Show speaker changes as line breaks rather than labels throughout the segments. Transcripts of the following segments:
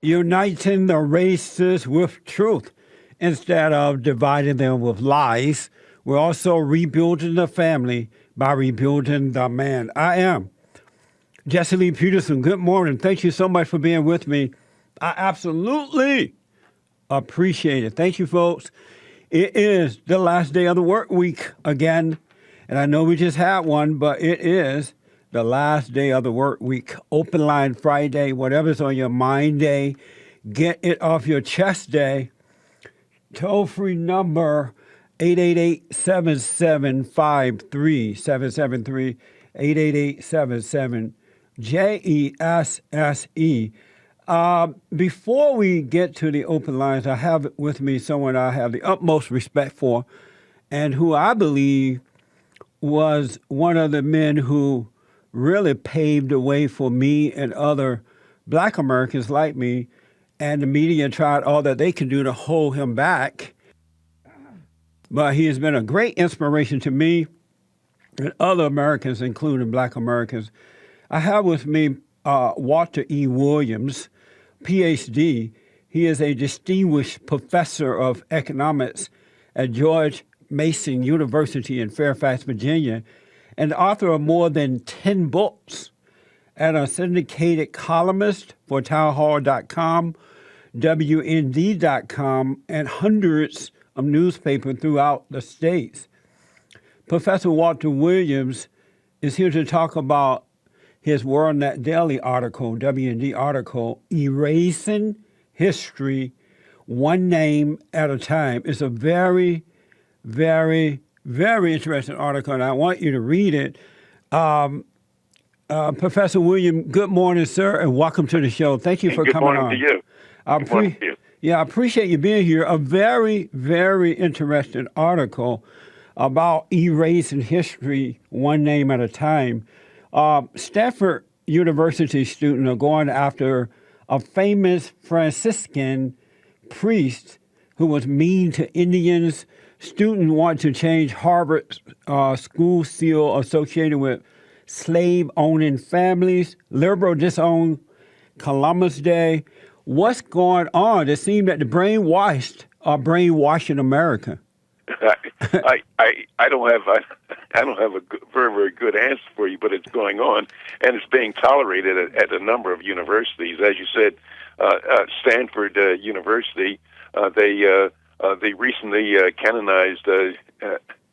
uniting the races with truth instead of dividing them with lies. We're also rebuilding the family by rebuilding the man. I am Jesse Lee Peterson. Good morning. Thank you so much for being with me. I absolutely appreciate it. Thank you, folks. It is the last day of the work week again. And I know we just had one, but it is the last day of the work week. Open line Friday, whatever's on your mind day. Get it off your chest day. Toll-free number 888-775-3773, 888-77-JESSE. Before we get to the open lines, I have with me someone I have the utmost respect for and who I believe was one of the men who really paved the way for me and other Black Americans like me, and the media tried all that they could do to hold him back. But he has been a great inspiration to me and other Americans, including Black Americans. I have with me Walter E. Williams, Ph.D. He is a distinguished professor of economics at George Mason University in Fairfax, Virginia, and author of more than 10 books, and a syndicated columnist for townhall.com, WND.com, and hundreds of newspapers throughout the states. Professor Walter Williams is here to talk about his WorldNet Daily article, WND article, Erasing History One Name at a Time. It's a very, very, very interesting article, and I want you to read it. Professor William, good morning, sir, and welcome to the show. Thank you for coming on.
Good morning to you. Good morning to you.
Yeah, I appreciate you being here. A very, very interesting article about erasing history one name at a time. Stanford University students are going after a famous Franciscan priest who was mean to Indians. Students want to change Harvard's school seal associated with slave-owning families. Liberal disown Columbus Day. What's going on? It seems that the brainwashed are brainwashing America.
I don't have a very, very good answer for you, but it's going on, and it's being tolerated at a number of universities. As you said, Stanford University, they recently canonized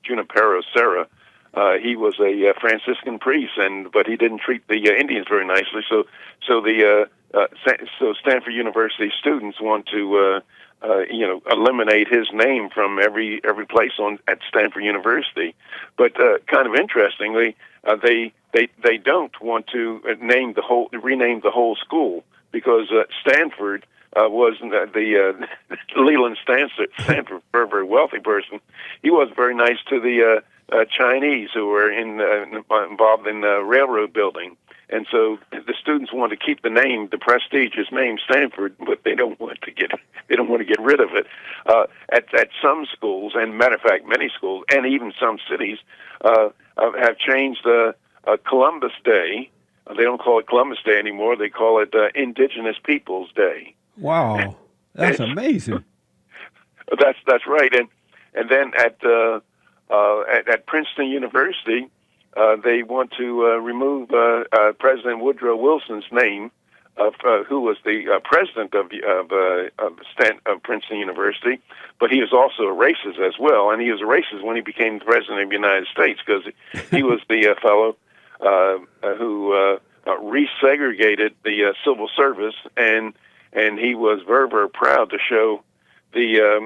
Junipero Serra. He was a Franciscan priest, but he didn't treat the Indians very nicely. So Stanford University students want to eliminate his name from every place at Stanford University. But kind of interestingly, they don't want to rename the whole school, because Stanford was the Leland Stanford, very, very wealthy person. He was very nice to the Chinese who were involved in railroad building. And so the students want to keep the prestigious name Stanford, but they don't want to get rid of it. At some schools, and matter of fact, many schools, and even some cities, have changed Columbus Day. They don't call it Columbus Day anymore. They call it Indigenous Peoples Day.
Wow, that's amazing.
That's right. And then at Princeton University, they want to remove President Woodrow Wilson's name, who was the president of Princeton University, but he was also a racist as well, and he was a racist when he became the president of the United States, because he was the fellow who resegregated the civil service, and he was very, very proud to show the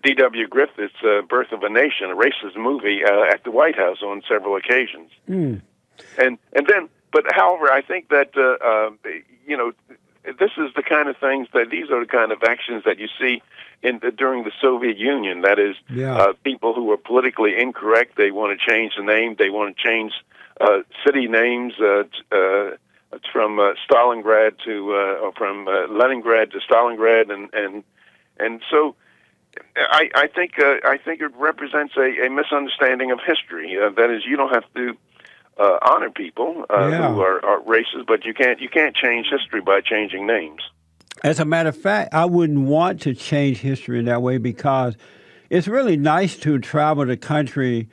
D.W. Griffith's Birth of a Nation, a racist movie, at the White House on several occasions.
Mm.
But however, I think that, this is the kind of things these are the kind of actions that you see during the Soviet Union. That is, people who are politically incorrect, they want to change the name, they want to change city names from Stalingrad from Leningrad to Stalingrad, and so I think it represents a misunderstanding of history. That is, you don't have to honor people who are racist, but you can't change history by changing names.
As a matter of fact, I wouldn't want to change history in that way because it's really nice to travel the country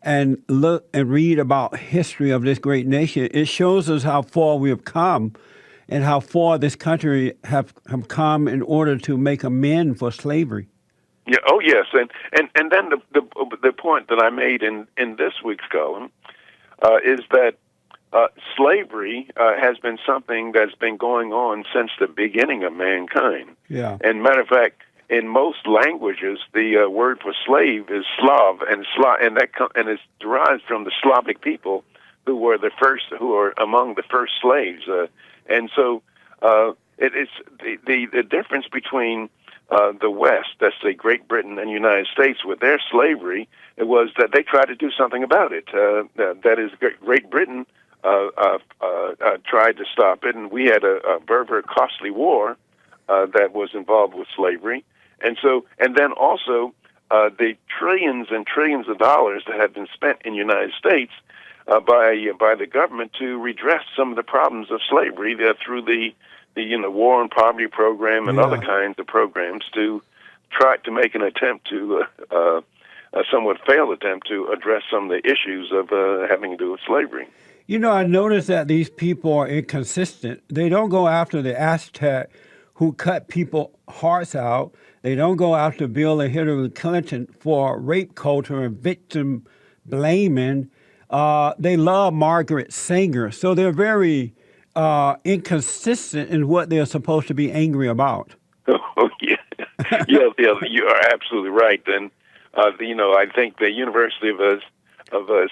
and look and read about history of this great nation. It shows us how far we have come and how far this country have come in order to make amends for slavery.
Yeah. Oh, yes. And then the point that I made in this week's column is that slavery has been something that's been going on since the beginning of mankind.
Yeah.
And matter of fact, in most languages, the word for slave is Slav, and it's derived from the Slavic people who are among the first slaves. And so it's the difference between the West, that's the Great Britain and United States, with their slavery, it was that they tried to do something about it. That is, Great Britain tried to stop it, and we had a very costly war that was involved with slavery. And then also the trillions and trillions of dollars that had been spent in the United States by the government to redress some of the problems of slavery through the War on Poverty program and other kinds of programs to try to make an attempt to a somewhat failed attempt to address some of the issues of having to do with slavery.
You know, I noticed that these people are inconsistent. They don't go after the Aztec who cut people's hearts out. They don't go after Bill and Hillary Clinton for rape culture and victim blaming. They love Margaret Sanger. So they're very inconsistent in what they're supposed to be angry about.
Oh, yeah. Yeah, you are absolutely right. And, I think the University of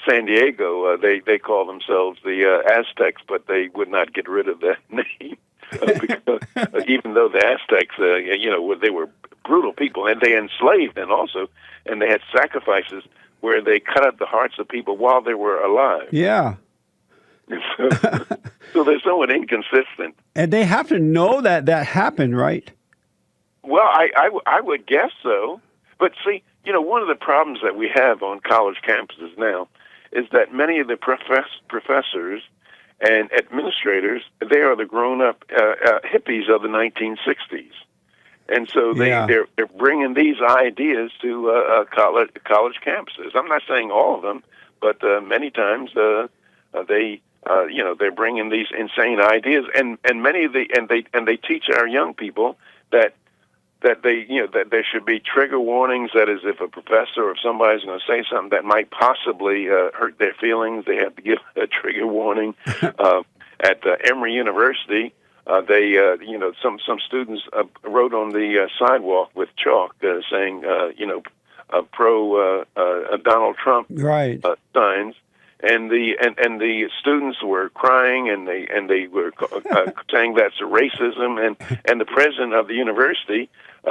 San Diego, they call themselves the Aztecs, but they would not get rid of that name. Because, even though the Aztecs, they were brutal people, and they enslaved, and they had sacrifices where they cut out the hearts of people while they were alive.
Yeah.
So they're somewhat inconsistent.
And they have to know that happened, right?
Well, I would guess so. But see, one of the problems that we have on college campuses now is that many of the professors and administrators, they are the grown-up hippies of the 1960s. And so they're bringing these ideas to college campuses. I'm not saying all of them, but many times they're bringing these insane ideas, and many of they teach our young people that there should be trigger warnings. That is, if a professor or if somebody's going to say something that might possibly hurt their feelings, they have to give a trigger warning. At Emory University, some students wrote on the sidewalk with chalk saying, pro Donald Trump signs. And the students were crying, and they were saying that's racism. And the president of the university,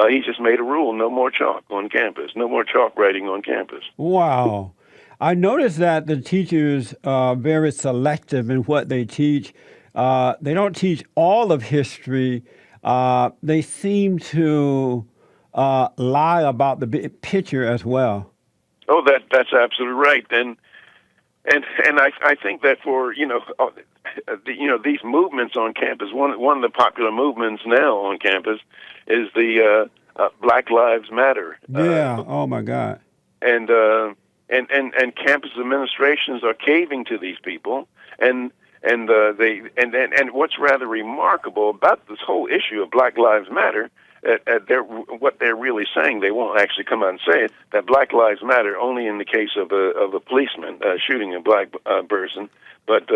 he just made a rule: no more chalk on campus, no more chalk writing on campus.
Wow, I noticed that the teachers are very selective in what they teach. They don't teach all of history. They seem to lie about the big picture as well.
Oh, that's absolutely right. And I think that for these movements on campus, one of the popular movements now on campus is the Black Lives Matter.
Yeah. Oh my God.
And campus administrations are caving to these people, and what's rather remarkable about this whole issue of Black Lives Matter, what they're really saying, they won't actually come out and say it, that Black Lives Matter only in the case of a policeman shooting a black person, but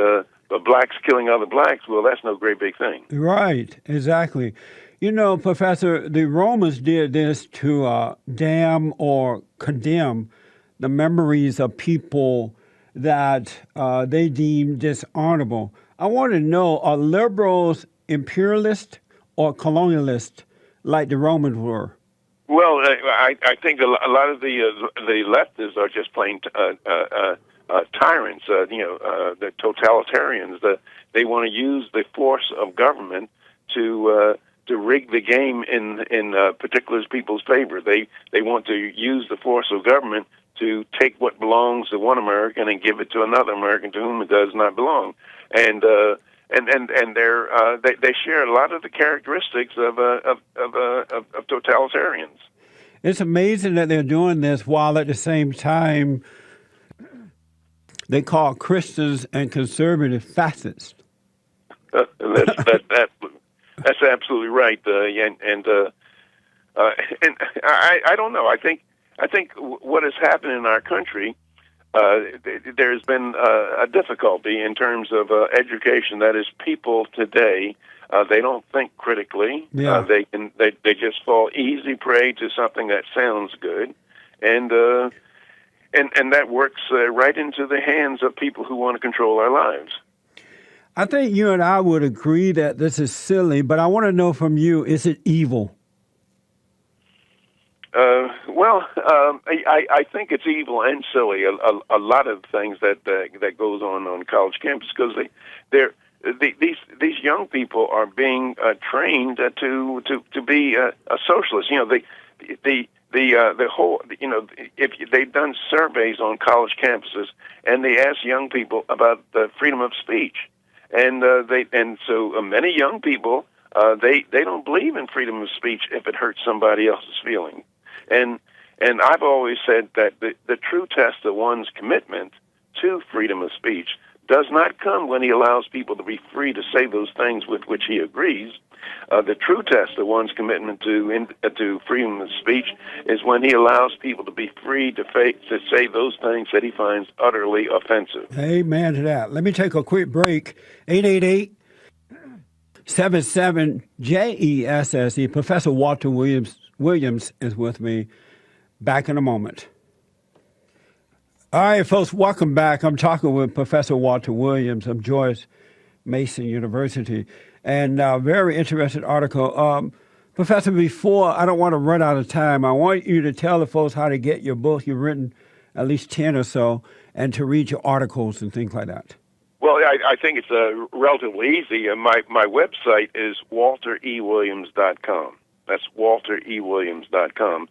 blacks killing other blacks, well, that's no great big thing.
Right, exactly. Professor, the Romans did this to damn or condemn the memories of people that they deemed dishonorable. I want to know, are liberals imperialist or colonialist like the Romans were?
Well, I think a lot of the leftists are just plain tyrants. The totalitarians. They want to use the force of government to rig the game in particular people's favor. They want to use the force of government to take what belongs to one American and give it to another American to whom it does not belong. And they share a lot of the characteristics of totalitarians.
It's amazing that they're doing this while at the same time they call Christians and conservatives fascists.
That's absolutely right. And I don't know. I think what has happened in our country, there's been a difficulty in terms of education. That is, people today they don't think critically.
Yeah.
They just fall easy prey to something that sounds good, and that works right into the hands of people who want to control our lives.
I think you and I would agree that this is silly, but I want to know from you: is it evil?
I think it's evil and silly. A lot of things that goes on college campus, because these young people are being trained to be a socialist. You know, the whole, you know, if they've done surveys on college campuses and they ask young people about the freedom of speech, and so many young people they don't believe in freedom of speech if it hurts somebody else's feelings. And I've always said that the true test of one's commitment to freedom of speech does not come when he allows people to be free to say those things with which he agrees. The true test of one's commitment to freedom of speech is when he allows people to be free to say those things that he finds utterly offensive.
Amen to that. Let me take a quick break. 888-77-JESSE. Professor Walter Williams is with me. Back in a moment. All right, folks, welcome back. I'm talking with Professor Walter Williams of George Mason University. And a very interesting article. Professor, before, I don't want to run out of time, I want you to tell the folks how to get your book. You've written at least 10 or so, and to read your articles and things like that.
Well, I think it's relatively easy. My website is walterewilliams.com. That's walterewilliams.com.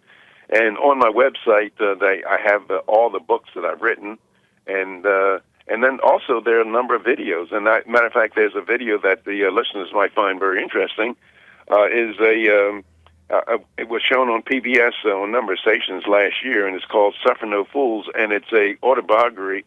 And on my website, I have all the books that I've written, and then also there are a number of videos. And matter of fact, there's a video that the listeners might find very interesting. It was shown on PBS on a number of stations last year, and it's called "Suffer No Fools," and it's a autobiography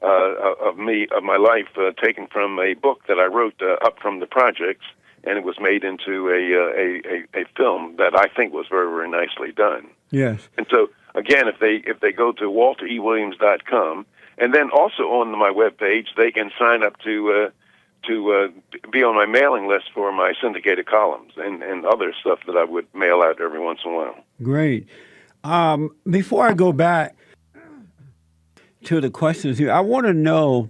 of my life, taken from a book that I wrote up from the projects. And it was made into a film that I think was very, very nicely done.
Yes.
And so, again, if they go to walterewilliams.com, and then also on my webpage, they can sign up to be on my mailing list for my syndicated columns and other stuff that I would mail out every once in a while.
Great. Before I go back to the questions here, I want to know,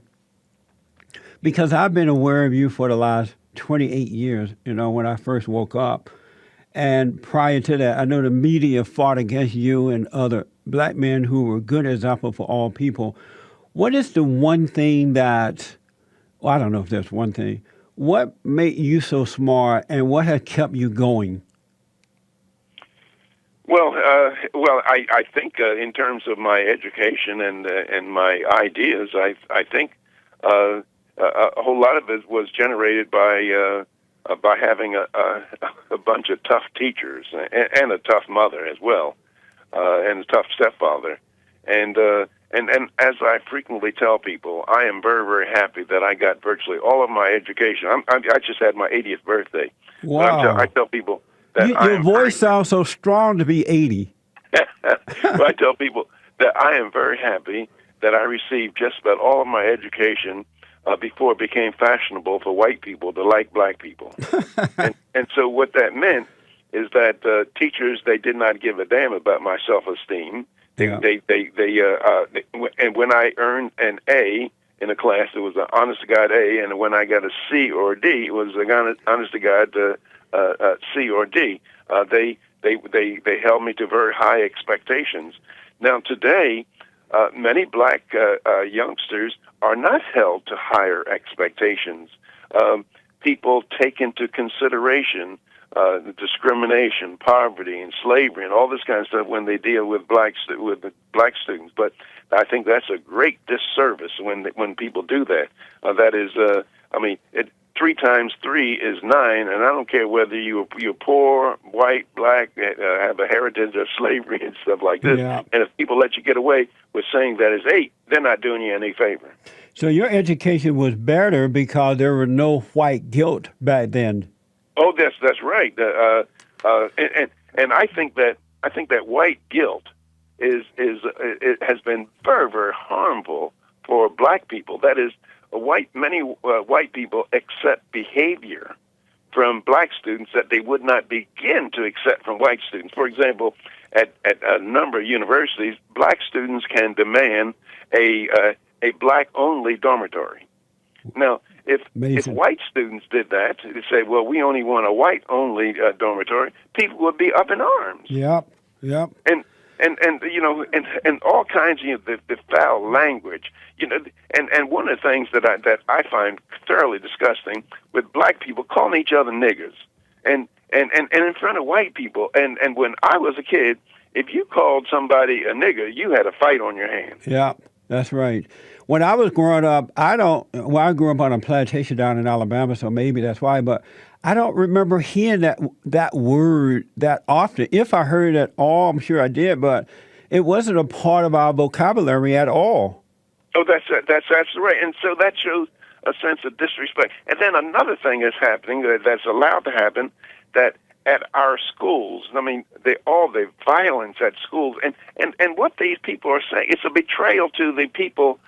because I've been aware of you for the last 28 years, when I first woke up. And prior to that, I know the media fought against you and other black men who were good example for all people. What is the one thing that, I don't know if there's one thing, what made you so smart and what has kept you going?
Well, I think in terms of my education and my ideas, I think a whole lot of it was generated by having a bunch of tough teachers and a tough mother as well, and a tough stepfather, and as I frequently tell people, I am very, very happy that I got virtually all of my education. I just had my 80th birthday.
Wow!
I tell people that
your voice sounds so strong to be 80.
But I tell people that I am very happy that I received just about all of my education before it became fashionable for white people to like black people. and so what that meant is that teachers, they did not give a damn about my self-esteem. And when I earned an A in a class, it was an honest-to-God A, and when I got a C or a D, it was an honest-to-God C or D. They held me to very high expectations. Now today, many black youngsters are not held to higher expectations. People take into consideration the discrimination, poverty, and slavery, and all this kind of stuff when they deal with black students. But I think that's a great disservice when people do that. That is, I mean, 3 times 3 is 9, and I don't care whether you're poor, white, black, have a heritage of slavery and stuff like this.
Yeah.
And if people let you get away with saying that is 8, they're not doing you any favor.
So your education was better because there was no white guilt back then.
Oh, that's right. And I think that white guilt it has been very, very harmful for black people. That is, many white people accept behavior from black students that they would not begin to accept from white students. For example, at a number of universities, black students can demand a black-only dormitory. Now, if white students did that, they say, well, we only want a white-only dormitory, people would be up in arms.
Yep.
And all kinds of the foul language, and one of the things that I find thoroughly disgusting with black people calling each other niggers, and in front of white people, and when I was a kid, if you called somebody a nigger, you had a fight on your hands.
Yeah, that's right. When I was growing up, I grew up on a plantation down in Alabama, so maybe that's why, but I don't remember hearing that word that often. If I heard it at all, I'm sure I did, but it wasn't a part of our vocabulary at all.
Oh, that's absolutely right. And so that shows a sense of disrespect. And then another thing is happening that's allowed to happen, that at our schools, I mean, all the violence at schools, and what these people are saying, it's a betrayal to the people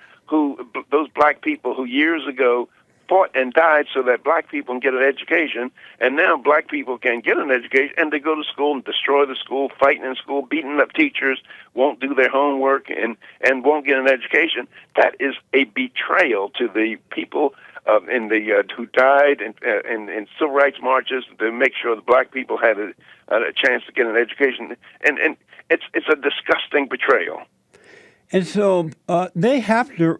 those black people who years ago fought and died so that black people can get an education, and now black people can get an education, and they go to school and destroy the school, fighting in school, beating up teachers, won't do their homework, and won't get an education. That is a betrayal to the people who died in civil rights marches to make sure the black people had a chance to get an education, and it's a disgusting betrayal.
And so they have to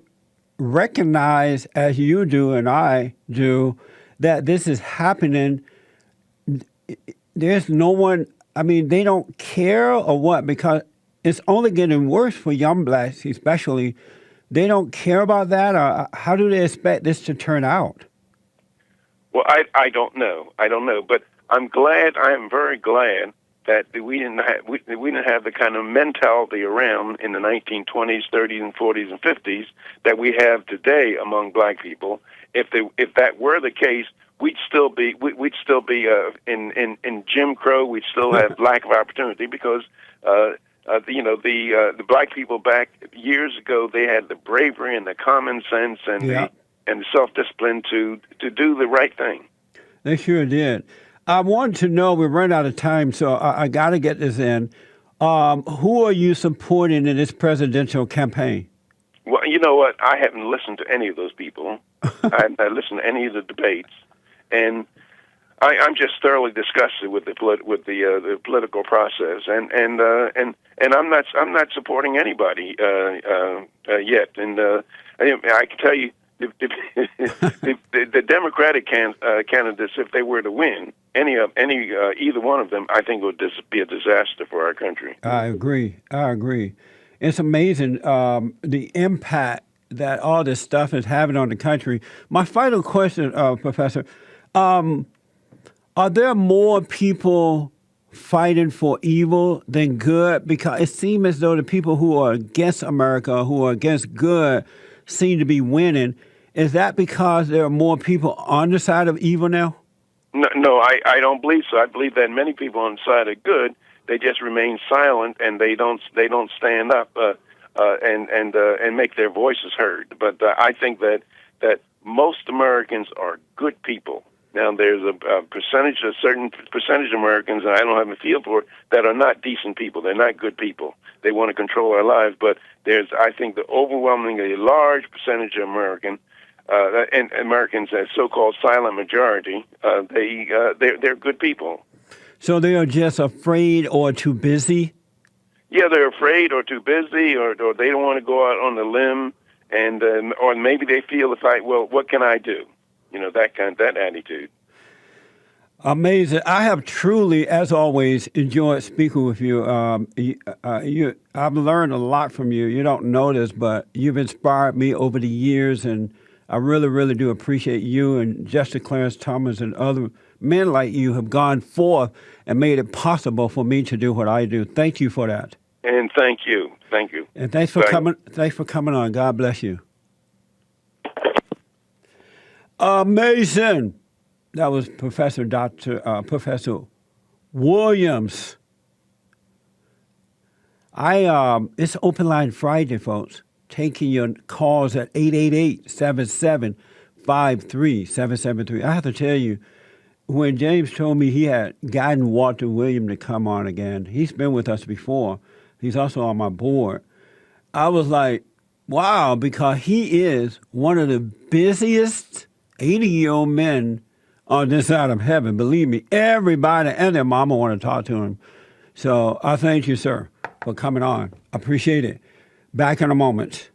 recognize, as you do and I do, that this is happening. There's no one, I mean, they don't care or what, because it's only getting worse for young blacks especially. They don't care about that, or how do they expect this to turn out?
Well, I don't know. But I am very glad that we didn't have the kind of mentality around in the 1920s, 30s, and 40s and 50s that we have today among black people. If that were the case, we'd still be in Jim Crow. We'd still have lack of opportunity because the black people back years ago, they had the bravery and the common sense and the self-discipline to do the right thing.
They sure did. I wanted to know, we've run out of time, so I got to get this in. Who are you supporting in this presidential campaign?
Well, you know what? I haven't listened to any of those people. I haven't listened to any of the debates, and I'm just thoroughly disgusted with the political process, and I'm not supporting anybody yet. And I can tell you, the Democratic candidates, if they were to win, either one of them, I think would be a disaster for our country.
I agree. It's amazing the impact that all this stuff is having on the country. My final question, Professor, are there more people fighting for evil than good? Because it seems as though the people who are against America, who are against good, seem to be winning. Is that because there are more people on the side of evil now?
No, I don't believe so. I believe that many people on the side of good, they just remain silent and they don't stand up and make their voices heard. But I think that most Americans are good people. Now, there's a certain percentage of Americans, and I don't have a feel for it, that are not decent people. They're not good people. They want to control our lives. But I think, the overwhelmingly large percentage of Americans, a so-called silent majority, they're good people.
So they are just afraid or too busy?
Yeah, they're afraid or too busy, or they don't want to go out on the limb, and or maybe they feel the fight. Well, what can I do? That attitude.
Amazing. I have truly, as always, enjoyed speaking with you. I've learned a lot from you. You don't know this, but you've inspired me over the years, and I really, really do appreciate you and Justice Clarence Thomas and other men like you have gone forth and made it possible for me to do what I do. Thank you for that.
And thank you. Thank you.
And thanks for coming. Thanks for coming on. God bless you. Amazing. That was Professor Williams. It's Open Line Friday, folks. Taking your calls at 888-7753-773. I have to tell you, when James told me he had gotten Walter Williams to come on again, he's been with us before. He's also on my board. I was like, wow, because he is one of the busiest 80-year-old men on this side of heaven. Believe me, everybody and their mama want to talk to him. So I thank you, sir, for coming on. Appreciate it. Back in a moment.